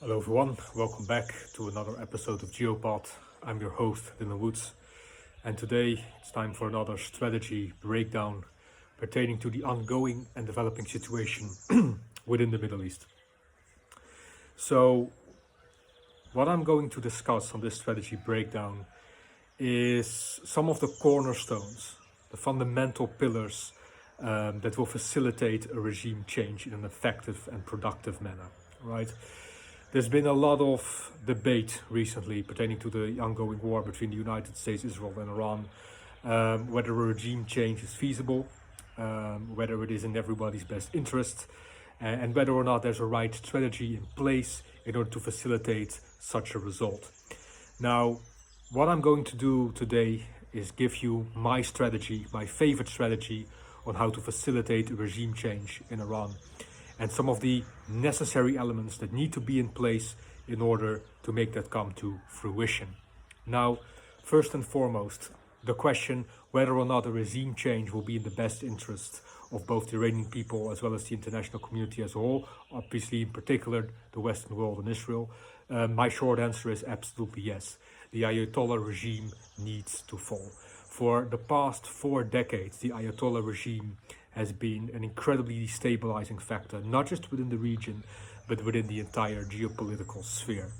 Hello everyone, welcome back to another episode of Geopod. I'm your host, Dylan Woods, and today it's time for another strategy breakdown pertaining to the ongoing and developing situation within the Middle East. So, what I'm going to discuss on this strategy breakdown is some of the cornerstones, the fundamental pillars that will facilitate a regime change in an effective and productive manner, right? There's been a lot of debate recently pertaining to the ongoing war between the United States, Israel, and Iran, whether a regime change is feasible, whether it is in everybody's best interest, and whether or not there's a right strategy in place in order to facilitate such a result. Now, what I'm going to do today is give you my strategy, my favorite strategy on how to facilitate a regime change in Iran, and some of the necessary elements that need to be in place in order to make that come to fruition. Now, first and foremost, the question whether or not a regime change will be in the best interest of both the Iranian people as well as the international community as a whole, obviously in particular the Western world and Israel. My short answer is absolutely yes. The Ayatollah regime needs to fall. For the past 4 decades, the Ayatollah regime has been an incredibly destabilizing factor, not just within the region, but within the entire geopolitical sphere.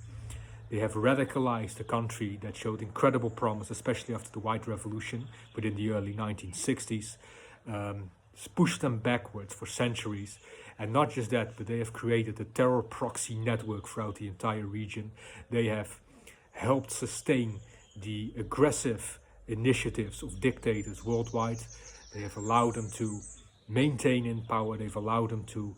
They have radicalized a country that showed incredible promise, especially after the White Revolution within the early 1960s. Pushed them backwards for centuries. And not just that, but they have created a terror proxy network throughout the entire region. They have helped sustain the aggressive initiatives of dictators worldwide. They have allowed them to maintain in power. They've allowed them to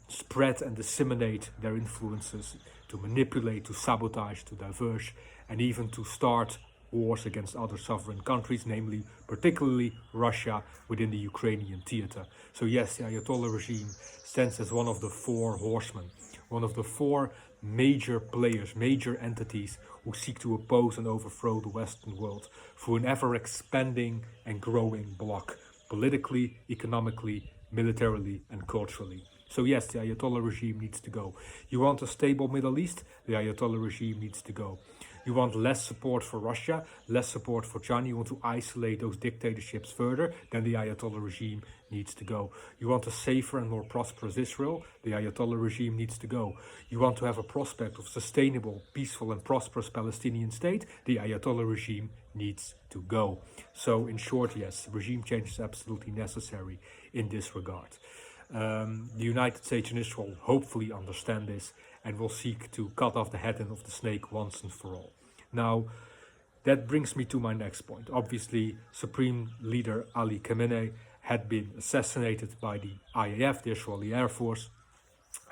spread and disseminate their influences, to manipulate, to sabotage, to diverge, and even to start wars against other sovereign countries, namely particularly Russia within the Ukrainian theater. So yes, the Ayatollah regime stands as one of the 4 horsemen, one of the 4 major players, major entities who seek to oppose and overthrow the Western world through an ever-expanding and growing bloc, politically, economically, militarily, and culturally. So yes, the Ayatollah regime needs to go. You want a stable Middle East? The Ayatollah regime needs to go. You want less support for Russia, less support for China, you want to isolate those dictatorships further, then the Ayatollah regime needs to go. You want a safer and more prosperous Israel, the Ayatollah regime needs to go. You want to have a prospect of sustainable, peaceful and prosperous Palestinian state, the Ayatollah regime needs to go. So in short, yes, regime change is absolutely necessary in this regard. The United States and Israel hopefully understand this and will seek to cut off the head of the snake once and for all. Now, that brings me to my next point. Obviously, Supreme Leader Ali Khamenei had been assassinated by the IAF, the Israeli Air Force,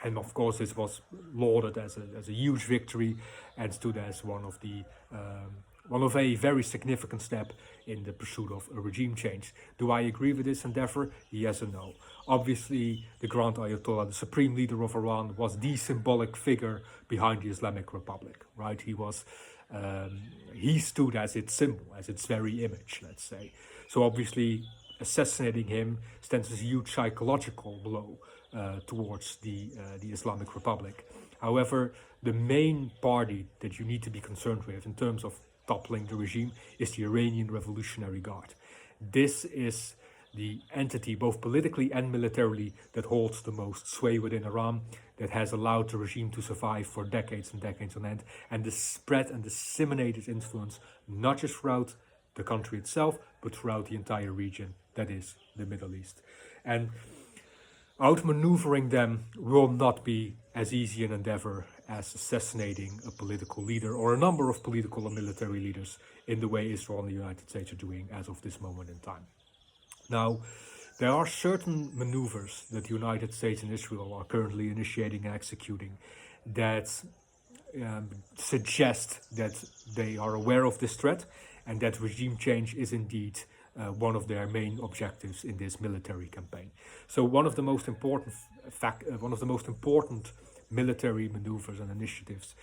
and of course this was lauded as a huge victory and stood as one of a very significant step in the pursuit of a regime change. Do I agree with this endeavor? Yes and no. Obviously, the Grand Ayatollah, the supreme leader of Iran, was the symbolic figure behind the Islamic Republic, right? He stood as its symbol, as its very image, let's say. So obviously, assassinating him stands as a huge psychological blow towards the Islamic Republic. However, the main party that you need to be concerned with in terms of toppling the regime is the Iranian Revolutionary Guard. This is the entity, both politically and militarily, that holds the most sway within Iran, that has allowed the regime to survive for decades and decades on end, and the spread and disseminate its influence not just throughout the country itself, but throughout the entire region, that is the Middle East. And outmaneuvering them will not be as easy an endeavor as assassinating a political leader or a number of political and military leaders in the way Israel and the United States are doing as of this moment in time. Now, there are certain maneuvers that the United States and Israel are currently initiating and executing that suggest that they are aware of this threat and that regime change is indeed one of their main objectives in this military campaign. So one of the most important military maneuvers and initiatives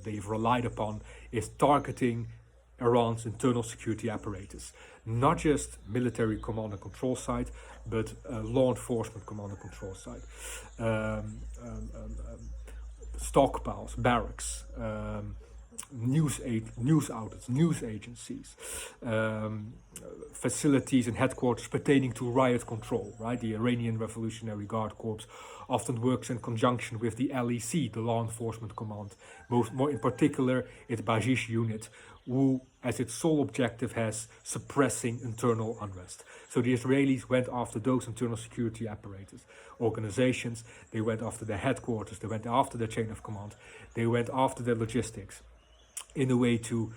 they've relied upon is targeting Iran's internal security apparatus, not just military command and control side, but law enforcement command and control side. stockpiles, barracks, news outlets, news agencies, facilities and headquarters pertaining to riot control, right? The Iranian Revolutionary Guard Corps often works in conjunction with the LEC, the Law Enforcement Command, more in particular its Bajish unit, who as its sole objective has suppressing internal unrest. So the Israelis went after those internal security apparatus, organizations, they went after their headquarters, they went after their chain of command, they went after their logistics in a way to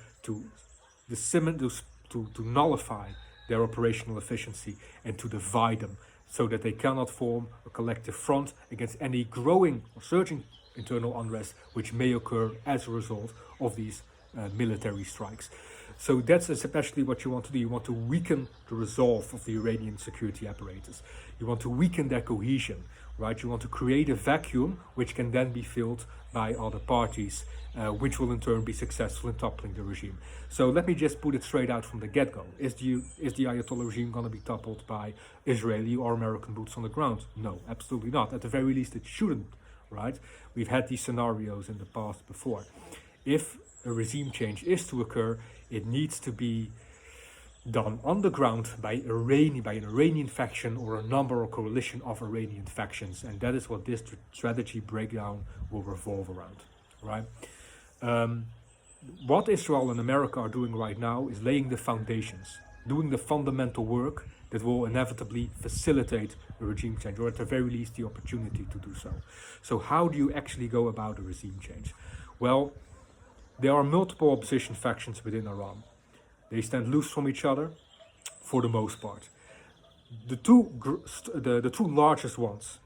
nullify their operational efficiency and to divide them so that they cannot form a collective front against any growing or surging internal unrest which may occur as a result of these military strikes. So that's especially what you want to do. You want to weaken the resolve of the Iranian security apparatus. You want to weaken their cohesion, right? You want to create a vacuum which can then be filled by other parties, which will in turn be successful in toppling the regime. So let me just put it straight out from the get-go. Is the Ayatollah regime going to be toppled by Israeli or American boots on the ground? No, absolutely not. At the very least, it shouldn't, right? We've had these scenarios in the past before. If a regime change is to occur, it needs to be done on the ground by an Iranian faction or a number or coalition of Iranian factions, and that is what this strategy breakdown will revolve around, right? What Israel and America are doing right now is laying the foundations, doing the fundamental work that will inevitably facilitate a regime change, or at the very least the opportunity to do so. So how do you actually go about a regime change? Well, there are multiple opposition factions within Iran. They stand loose from each other for the most part. The two largest ones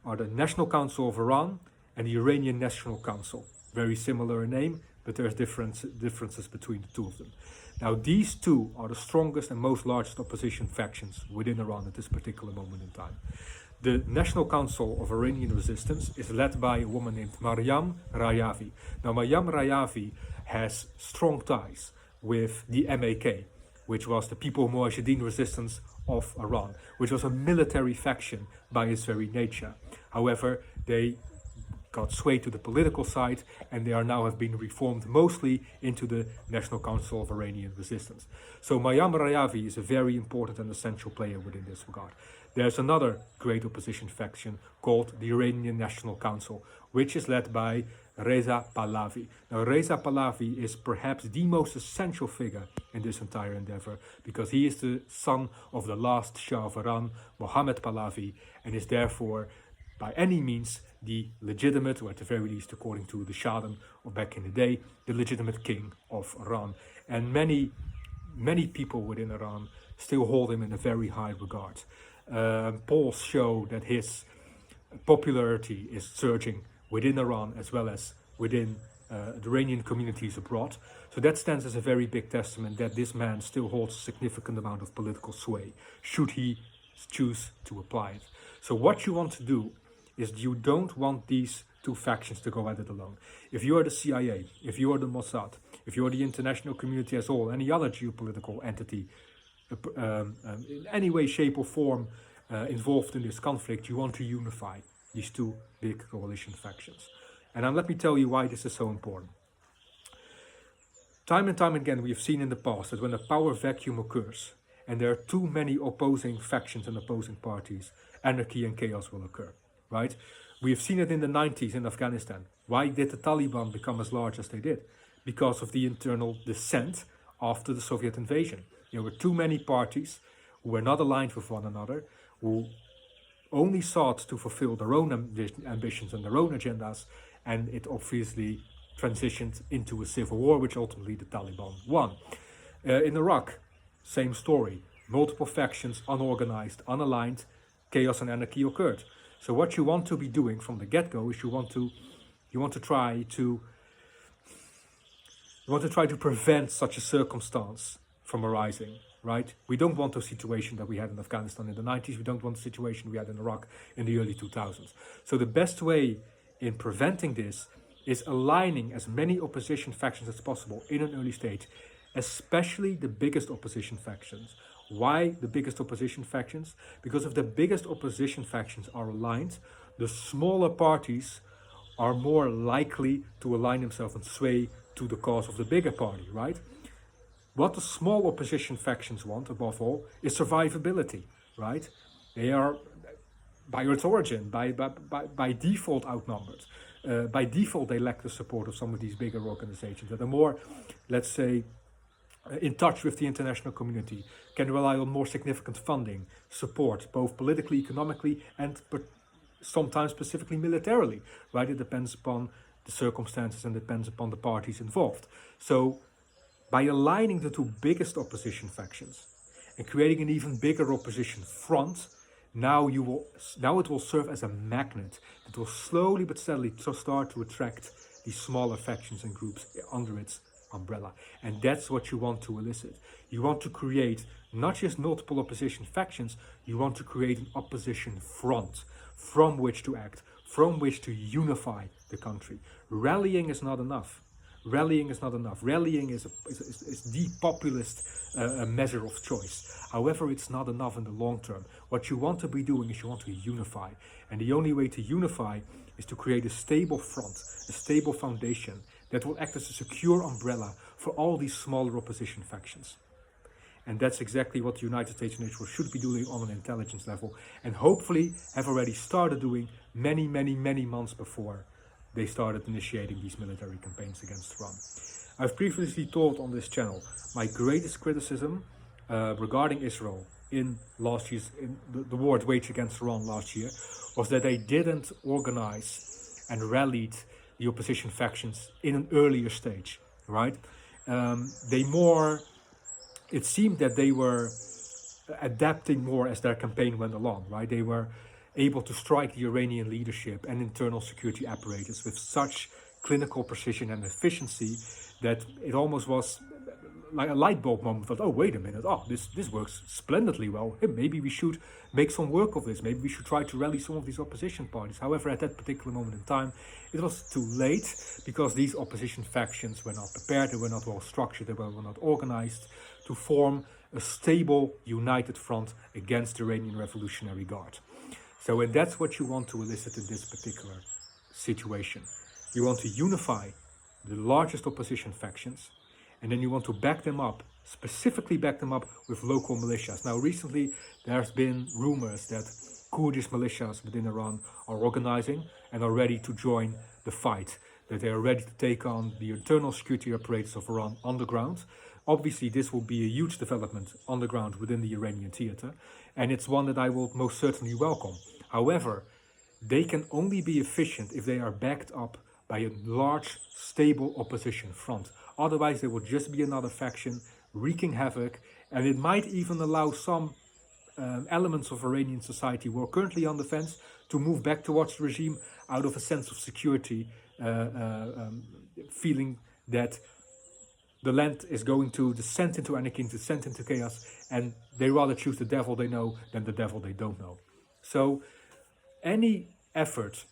are the National Council of Iran and the Iranian National Council. Very similar in name, but there's differences between the two of them. Now, these two are the strongest and most largest opposition factions within Iran at this particular moment in time. The National Council of Iranian Resistance is led by a woman named Maryam Rajavi. Now, Maryam Rajavi has strong ties with the MAK, which was the People Mujahideen Resistance of Iran, which was a military faction by its very nature. However, they got swayed to the political side, and they are now have been reformed mostly into the National Council of Iranian Resistance. So Maryam Rajavi is a very important and essential player within this regard. There's another great opposition faction called the Iranian National Council, which is led by Reza Pahlavi. Now, Reza Pahlavi is perhaps the most essential figure in this entire endeavor, because he is the son of the last Shah of Iran, Mohammad Pahlavi, and is therefore by any means the legitimate, or at the very least according to the Shahdam of back in the day, the legitimate king of Iran. And many people within Iran still hold him in a very high regard. Polls show that his popularity is surging within Iran as well as within the Iranian communities abroad. So that stands as a very big testament that this man still holds a significant amount of political sway, should he choose to apply it. So what you want to do is you don't want these two factions to go at it alone. If you are the CIA, if you are the Mossad, if you are the international community as a whole, any other geopolitical entity, in any way, shape or form involved in this conflict, you want to unify these two big coalition factions. And let me tell you why this is so important. Time and time again, we have seen in the past that when a power vacuum occurs and there are too many opposing factions and opposing parties, anarchy and chaos will occur, right? We have seen it in the 90s in Afghanistan. Why did the Taliban become as large as they did? Because of the internal dissent after the Soviet invasion. There were too many parties who were not aligned with one another, who only sought to fulfill their own ambitions and their own agendas, and it obviously transitioned into a civil war, which ultimately the Taliban won. In Iraq, same story. Multiple factions, unorganized, unaligned, chaos and anarchy occurred. So what you want to be doing from the get-go is you want to try to prevent such a circumstance from arising, right? We don't want a situation that we had in Afghanistan in the 90s. We don't want the situation we had in Iraq in the early 2000s. So the best way in preventing this is aligning as many opposition factions as possible in an early stage, especially the biggest opposition factions. Why the biggest opposition factions? Because if the biggest opposition factions are aligned, the smaller parties are more likely to align themselves and sway to the cause of the bigger party, right? What the small opposition factions want, above all, is survivability, right? They are, by its origin, by default outnumbered. By default, they lack the support of some of these bigger organizations that are more, let's say, in touch with the international community, can rely on more significant funding, support, both politically, economically, and sometimes specifically militarily, right? It depends upon the circumstances and depends upon the parties involved. So by aligning the two biggest opposition factions and creating an even bigger opposition front, now it will serve as a magnet that will slowly but steadily start to attract these smaller factions and groups under its umbrella. And that's what you want to elicit. You want to create not just multiple opposition factions, you want to create an opposition front from which to act, from which to unify the country. Rallying is not enough. Rallying is not enough. Rallying is the populist measure of choice. However, it's not enough in the long term. What you want to be doing is you want to unify. And the only way to unify is to create a stable front, a stable foundation that will act as a secure umbrella for all these smaller opposition factions. And that's exactly what the United States and Israel should be doing on an intelligence level, and hopefully have already started doing many months before they started initiating these military campaigns against Iran. I've previously told on this channel my greatest criticism regarding Israel in last year's the war waged against Iran last year was that they didn't organize and rallied the opposition factions in an earlier stage, right? It seemed that they were adapting more as their campaign went along, right? They were able to strike the Iranian leadership and internal security apparatus with such clinical precision and efficiency that it almost was like a light bulb moment. Thought, oh, wait a minute, this works splendidly well. Hey, maybe we should make some work of this. Maybe we should try to rally some of these opposition parties. However, at that particular moment in time, it was too late because these opposition factions were not prepared, they were not well structured, they were not organized to form a stable, united front against the Iranian Revolutionary Guard. So, and that's what you want to elicit in this particular situation. You want to unify the largest opposition factions, and then you want to back them up, specifically back them up with local militias. Now, recently, there's been rumors that Kurdish militias within Iran are organizing and are ready to join the fight, that they are ready to take on the internal security apparatus of Iran on the ground. Obviously, this will be a huge development on the ground within the Iranian theater, and it's one that I will most certainly welcome. However, they can only be efficient if they are backed up by a large, stable opposition front. Otherwise, there will just be another faction wreaking havoc, and it might even allow some elements of Iranian society who are currently on the fence to move back towards the regime out of a sense of security, feeling that the land is going to descend into anarchy, descend into chaos, and they rather choose the devil they know than the devil they don't know. So any effort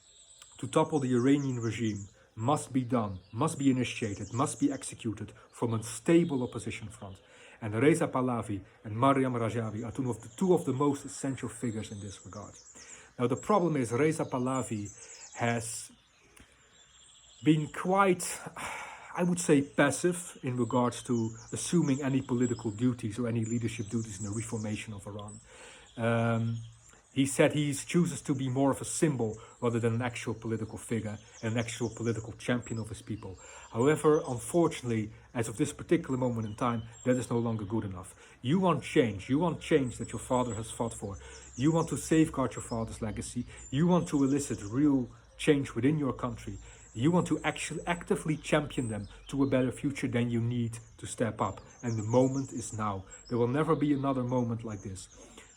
to topple the Iranian regime must be done, must be initiated, must be executed from a stable opposition front. And Reza Pahlavi and Maryam Rajavi are two of the most essential figures in this regard. Now the problem is Reza Pahlavi has been quite, I would say, passive in regards to assuming any political duties or any leadership duties in the reformation of Iran. He said he chooses to be more of a symbol rather than an actual political figure and an actual political champion of his people. However, unfortunately, as of this particular moment in time, that is no longer good enough. You want change that your father has fought for. You want to safeguard your father's legacy. You want to elicit real change within your country. You want to actually actively champion them to a better future, then you need to step up. And the moment is now. There will never be another moment like this.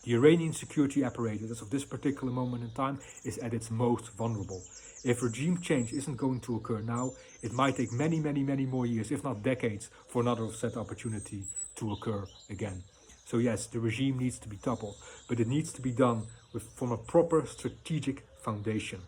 The Iranian security apparatus, as of this particular moment in time, is at its most vulnerable. If regime change isn't going to occur now, it might take many more years, if not decades, for another offset opportunity to occur again. So yes, the regime needs to be toppled, but it needs to be done from a proper strategic foundation,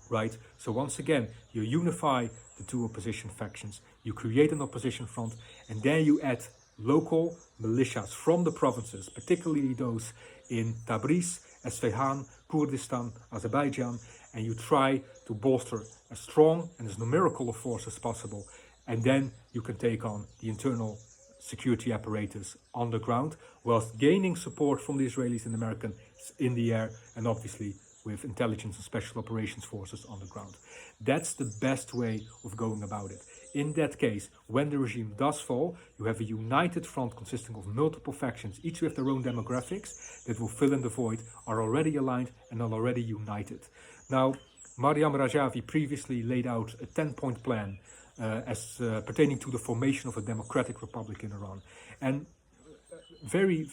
right? So once again, you unify the two opposition factions, you create an opposition front, and then you add local militias from the provinces, particularly those in Tabriz, Esfahan, Kurdistan, Azerbaijan, and you try to bolster as strong and as numerical a force as possible, and then you can take on the internal security apparatus on the ground, whilst gaining support from the Israelis and Americans in the air, and obviously with intelligence and special operations forces on the ground. That's the best way of going about it. In that case, when the regime does fall, you have a united front consisting of multiple factions, each with their own demographics, that will fill in the void, are already aligned and are already united. Now, Maryam Rajavi previously laid out a 10-point plan as pertaining to the formation of a democratic republic in Iran. And very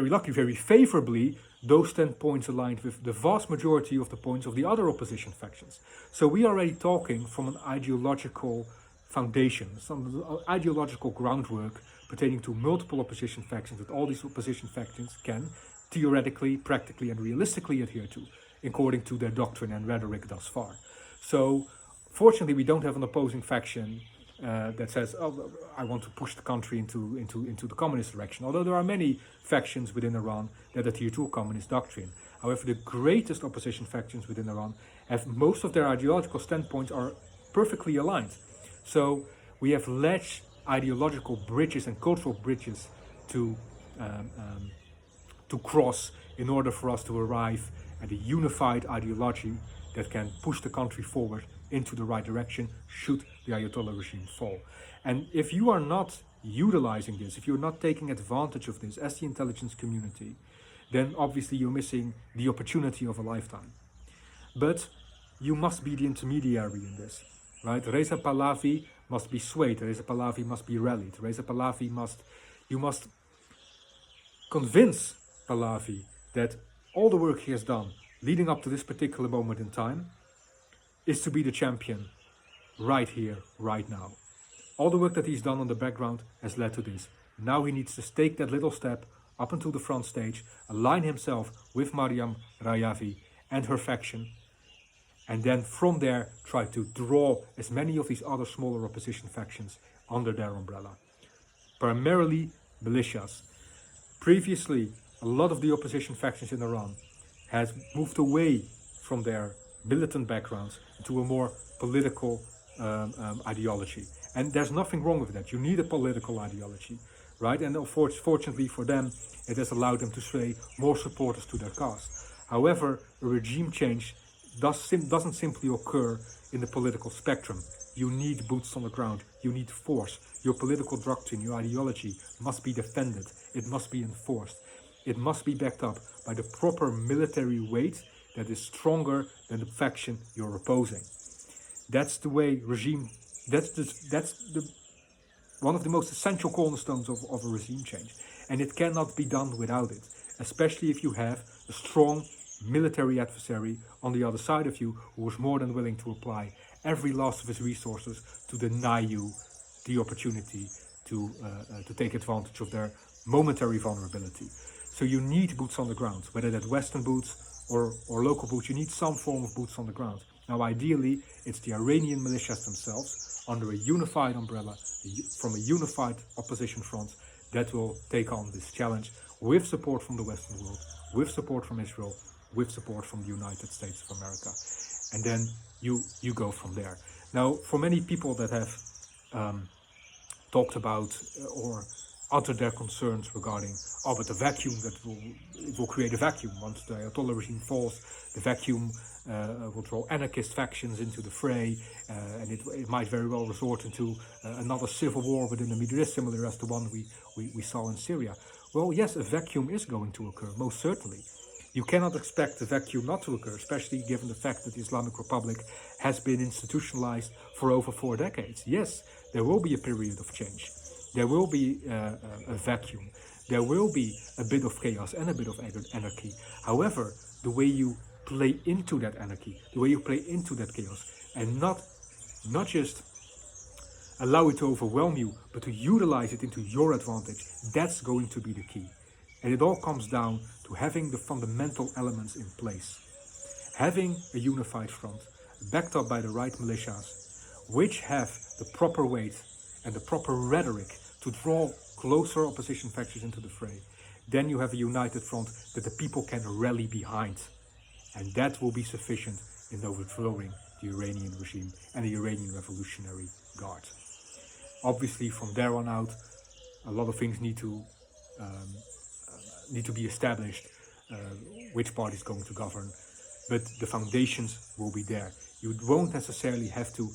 lucky, very favorably, those 10 points aligned with the vast majority of the points of the other opposition factions. So we are already talking from an ideological foundation, some ideological groundwork pertaining to multiple opposition factions that all these opposition factions can theoretically, practically and realistically adhere to, according to their doctrine and rhetoric thus far. So fortunately we don't have an opposing faction that says, oh, I want to push the country into the communist direction, although there are many factions within Iran that adhere to a communist doctrine. However, the greatest opposition factions within Iran have most of their ideological standpoints are perfectly aligned. So we have large ideological bridges and cultural bridges to cross in order for us to arrive at a unified ideology that can push the country forward into the right direction should the Ayatollah regime fall. And if you are not utilizing this, if you're not taking advantage of this as the intelligence community, then obviously you're missing the opportunity of a lifetime. But you must be the intermediary in this, right? Reza Pahlavi must be swayed, Reza Pahlavi must be rallied, Reza Pahlavi you must convince Pahlavi that all the work he has done leading up to this particular moment in time is to be the champion right here, right now. All the work that he's done on the background has led to this. Now he needs to take that little step up into the front stage, align himself with Maryam Rajavi and her faction, and then from there try to draw as many of these other smaller opposition factions under their umbrella. Primarily militias. Previously, a lot of the opposition factions in Iran has moved away from their militant backgrounds to a more political ideology. And there's nothing wrong with that. You need a political ideology, right? And fortunately for them, it has allowed them to sway more supporters to their cause. However, a regime change doesn't simply occur in the political spectrum. You need boots on the ground. You need force. Your political doctrine, your ideology must be defended. It must be enforced. It must be backed up by the proper military weight that is stronger than the faction you're opposing. That's the way regime, that's one of the most essential cornerstones of a regime change. And it cannot be done without it, especially if you have a strong military adversary on the other side of you who is more than willing to apply every last of his resources to deny you the opportunity to take advantage of their momentary vulnerability. So you need boots on the ground, whether that's Western boots or local boots. You need some form of boots on the ground. Now, ideally, it's the Iranian militias themselves under a unified umbrella from a unified opposition front that will take on this challenge with support from the Western world, with support from Israel, with support from the United States of America. And then you go from there. Now, for many people that have talked about or uttered their concerns regarding, but the vacuum it will create a vacuum once the Ayatollah regime falls. The vacuum will draw anarchist factions into the fray, and it might very well resort into another civil war within the Middle East, similar as the one we saw in Syria. Well, yes, a vacuum is going to occur, most certainly. You cannot expect the vacuum not to occur, especially given the fact that the Islamic Republic has been institutionalized for over 4 decades. Yes, there will be a period of change. There will be a vacuum. There will be a bit of chaos and a bit of anarchy. However, the way you play into that anarchy, the way you play into that chaos, and not just allow it to overwhelm you, but to utilize it into your advantage, that's going to be the key. And it all comes down to having the fundamental elements in place. Having a unified front, backed up by the right militias, which have the proper weight and the proper rhetoric to draw closer opposition factions into the fray. then you have a united front that the people can rally behind. And that will be sufficient in overthrowing the Iranian regime and the Iranian Revolutionary Guard. Obviously, from there on out, a lot of things need to be established, which party is going to govern, but the foundations will be there. You won't necessarily have to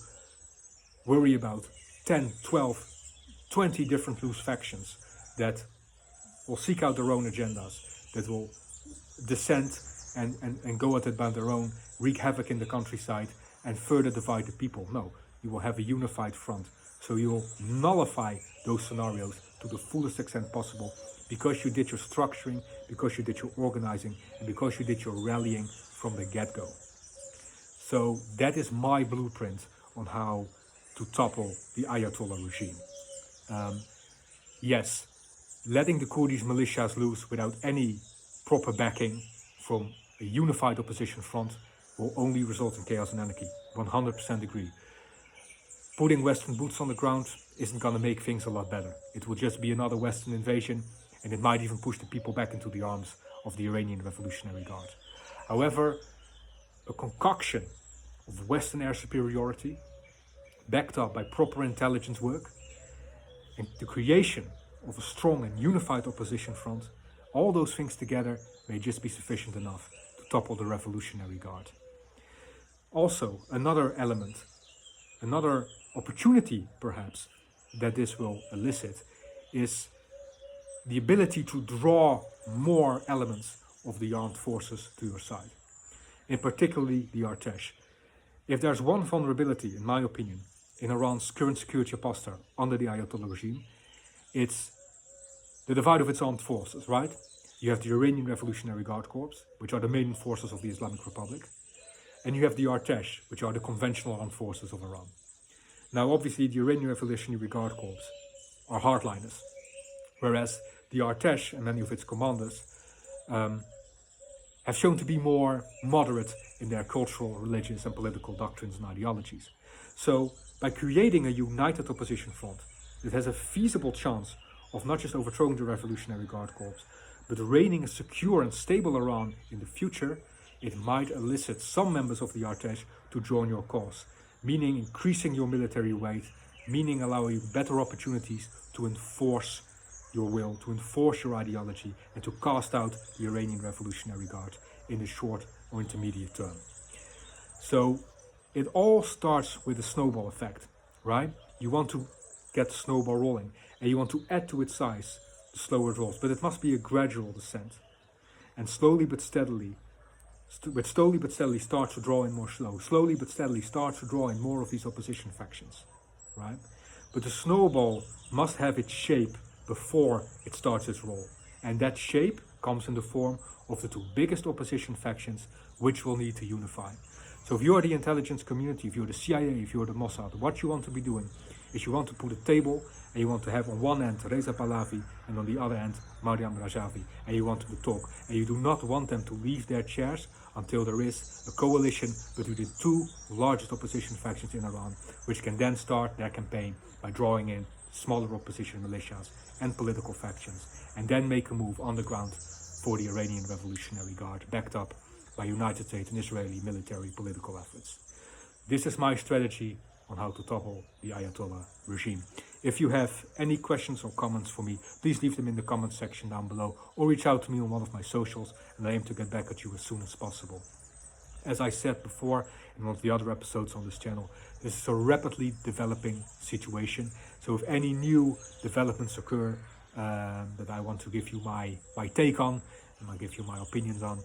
worry about 10, 12, 20 different loose factions that will seek out their own agendas, that will dissent and go at it by their own, wreak havoc in the countryside and further divide the people. No, you will have a unified front. So you will nullify those scenarios to the fullest extent possible, because you did your structuring, because you did your organizing, and because you did your rallying from the get-go. So that is my blueprint on how to topple the Ayatollah regime. Yes, letting the Kurdish militias loose without any proper backing from a unified opposition front will only result in chaos and anarchy. 100% agree. Putting Western boots on the ground isn't going to make things a lot better. It will just be another Western invasion, and it might even push the people back into the arms of the Iranian Revolutionary Guard. However, a concoction of Western air superiority, backed up by proper intelligence work, and the creation of a strong and unified opposition front, all those things together may just be sufficient enough to topple the Revolutionary Guard. Also, another element, another opportunity perhaps that this will elicit is the ability to draw more elements of the armed forces to your side, in particularly the Artesh. If there's one vulnerability, in my opinion, in Iran's current security posture under the Ayatollah regime, it's the divide of its armed forces, right? You have the Iranian Revolutionary Guard Corps, which are the main forces of the Islamic Republic, and you have the Artesh, which are the conventional armed forces of Iran. Now, obviously, the Iranian Revolutionary Guard Corps are hardliners, whereas the Artesh and many of its commanders have shown to be more moderate in their cultural, religious and political doctrines and ideologies. So, by creating a united opposition front that has a feasible chance of not just overthrowing the Revolutionary Guard Corps, but reigning a secure and stable Iran in the future, it might elicit some members of the Artesh to join your cause, meaning increasing your military weight, meaning allowing you better opportunities to enforce your will, to enforce your ideology, and to cast out the Iranian Revolutionary Guard in the short or intermediate term. So it all starts with a snowball effect, right? You want to get the snowball rolling, and you want to add to its size the slower it rolls, but it must be a gradual descent. And slowly but steadily start to draw in more slowly but steadily start to draw in more of these opposition factions, right? But the snowball must have its shape before it starts its roll, and that shape comes in the form of the two biggest opposition factions, which will need to unify. So if you are the intelligence community, if you're the CIA, if you're the Mossad, what you want to be doing is you want to put a table, and you want to have on one end Reza Pahlavi and on the other end Mariam Rajavi, and you want to talk, and you do not want them to leave their chairs until there is a coalition between the two largest opposition factions in Iran, which can then start their campaign by drawing in smaller opposition militias and political factions, and then make a move on the ground for the Iranian Revolutionary Guard, backed up by United States and Israeli military political efforts. This is my strategy on how to topple the Ayatollah regime. If you have any questions or comments for me, please leave them in the comment section down below, or reach out to me on one of my socials, and I aim to get back at you as soon as possible. As I said before in one of the other episodes on this channel, this is a rapidly developing situation. So if any new developments occur that I want to give you my take on, and I give you my opinions on,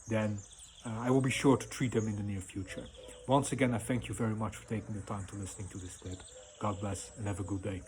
then I will be sure to treat them in the near future. Once again, I thank you very much for taking the time to listening to this clip. God bless and have a good day.